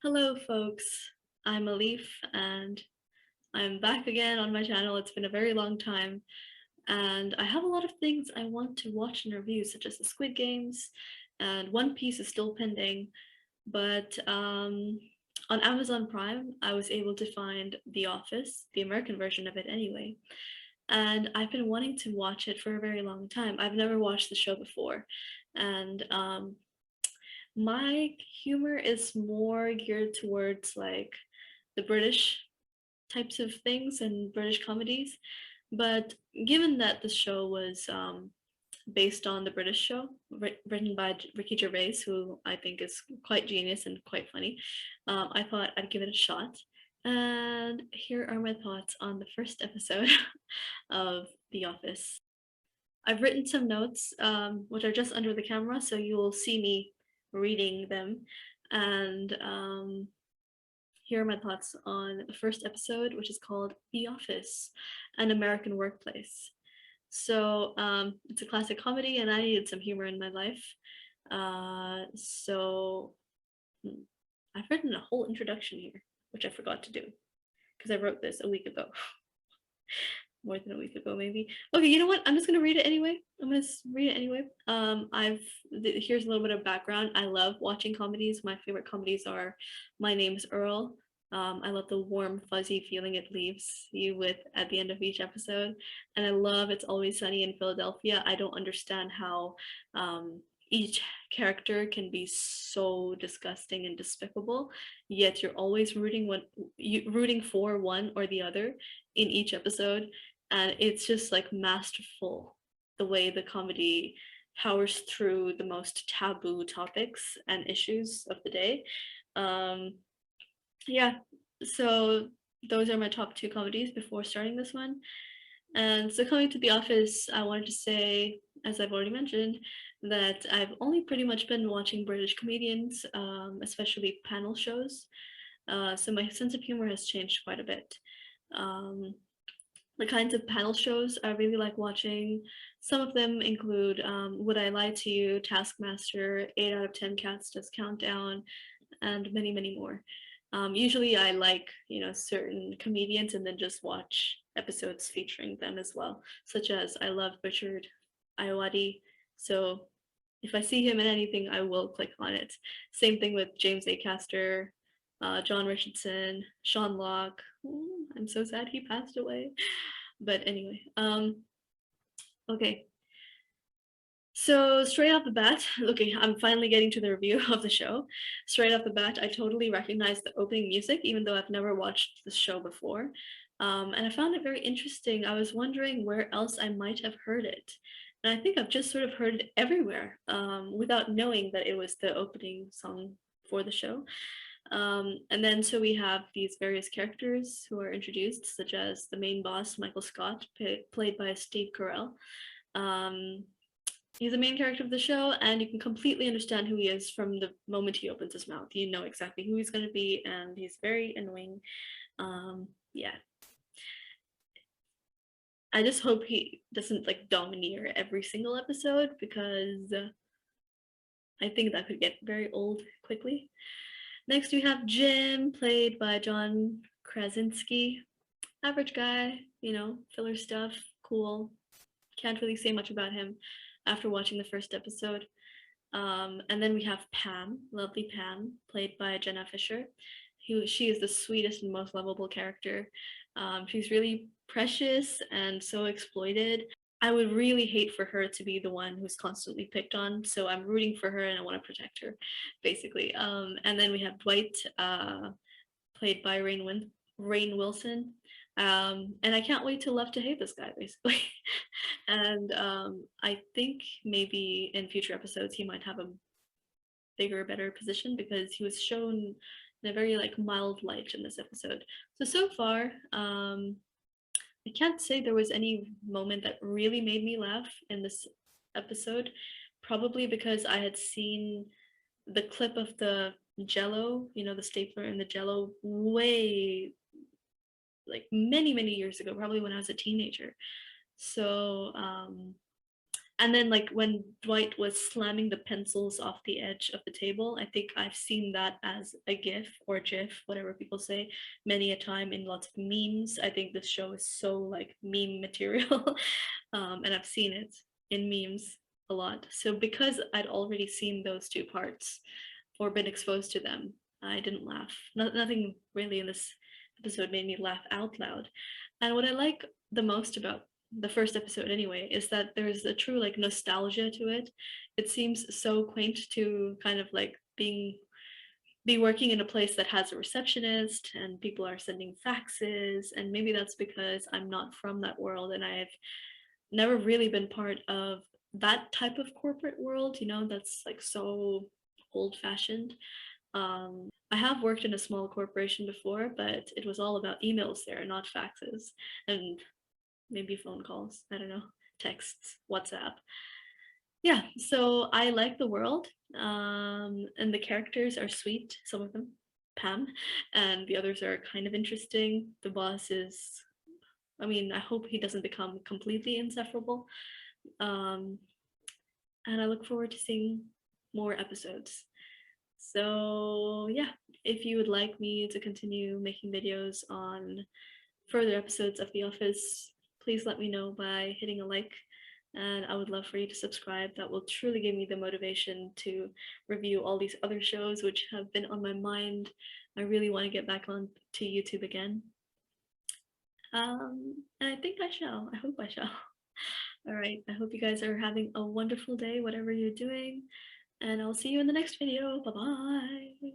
Hello, folks. I'm Aleif, and I'm back again on my channel. It's been a very long time, and I have a lot of things I want to watch and review, such as the Squid Games, and One Piece is still pending. But on Amazon Prime, I was able to find The Office, the American version of it anyway, and I've been wanting to watch it for a very long time. I've never watched the show before, and my humor is more geared towards like the British types of things and British comedies. But given that the show was based on the British show written by Ricky Gervais, who I think is quite genius and quite funny, I thought I'd give it a shot. And here are my thoughts on the first episode of The Office. I've written some notes, which are just under the camera, so you will see me reading them. And here are my thoughts on the first episode, which is called The Office, an American Workplace. So it's a classic comedy, and I needed some humor in my life. So I've written a whole introduction here, which I forgot to do because I wrote this a week ago. More than a week ago, maybe. Okay, you know what? I'm just gonna read it anyway. I'm gonna read it anyway. Here's a little bit of background. I love watching comedies. My favorite comedies are My Name's Earl. I love the warm, fuzzy feeling it leaves you with at the end of each episode, and I love It's Always Sunny in Philadelphia. I don't understand how each character can be so disgusting and despicable, yet you're always rooting for one or the other in each episode, and it's just like masterful the way the comedy powers through the most taboo topics and issues of the day. um yeah, so those are my top two comedies before starting this one. And so coming to The Office, I wanted to say, as I've already mentioned, that I've only pretty much been watching British comedians, especially panel shows. So my sense of humor has changed quite a bit. um, the kinds of panel shows I really like watching. Some of them include Would I Lie to You, Taskmaster, 8 out of 10 Cats Does Countdown, and many, many more. Usually I like, certain comedians and then just watch episodes featuring them as well, such as I love Richard Ayoade. So if I see him in anything, I will click on it. Same thing with James Acaster, John Richardson, Sean Locke. Ooh, I'm so sad he passed away. But anyway, okay. So straight off the bat, okay, I'm finally getting to the review of the show. Straight off the bat, I totally recognize the opening music, even though I've never watched the show before. And I found it very interesting. I was wondering where else I might have heard it. And I think I've just sort of heard it everywhere, without knowing that it was the opening song for the show. And then so we have these various characters who are introduced, such as the main boss, Michael Scott, played by Steve Carell. Um, he's the main character of the show, and you can completely understand who he is from the moment he opens his mouth. You know exactly who he's going to be, and he's very annoying. Yeah, I just hope he doesn't like domineer every single episode, because I think that could get very old quickly. Next, we have Jim, played by John Krasinski. Average guy, filler stuff, cool. Can't really say much about him after watching the first episode. And then we have Pam, lovely Pam, played by Jenna Fisher. She is the sweetest and most lovable character. She's really precious and so exploited. I would really hate for her to be the one who's constantly picked on, so I'm rooting for her and I want to protect her, basically. And then we have Dwight, played by Rainn Wilson. And I can't wait to love to hate this guy, basically. And I think maybe in future episodes he might have a bigger, better position, because he was shown in a very like mild light in this episode. So far, I can't say there was any moment that really made me laugh in this episode. Probably because I had seen the clip of the Jello, the stapler and the Jello, way like many years ago, probably when I was a teenager. So And then like when Dwight was slamming the pencils off the edge of the table, I think I've seen that as a GIF or GIF, whatever people say, many a time in lots of memes. I think this show is so like meme material. And I've seen it in memes a lot. So because I'd already seen those two parts or been exposed to them, I didn't laugh. Nothing really in this episode made me laugh out loud. And what I like the most about the first episode anyway is that there's a true like nostalgia to it. It seems so quaint to kind of like be working in a place that has a receptionist and people are sending faxes, and maybe that's because I'm not from that world and I've never really been part of that type of corporate world, you know, that's like so old fashioned. I have worked in a small corporation before, but it was all about emails there, not faxes, and maybe phone calls. I don't know, texts, WhatsApp. Yeah, so I like the world, and the characters are sweet. Some of them, Pam, and the others are kind of interesting. The boss is, I mean, I hope he doesn't become completely insufferable. Um, and I look forward to seeing more episodes. So yeah, if you would like me to continue making videos on further episodes of The Office, please let me know by hitting a like. And I would love for you to subscribe. That will truly give me the motivation to review all these other shows which have been on my mind. I really want to get back on to YouTube again. And I think I shall. I hope I shall. All right. I hope you guys are having a wonderful day, whatever you're doing. And I'll see you in the next video. Bye bye.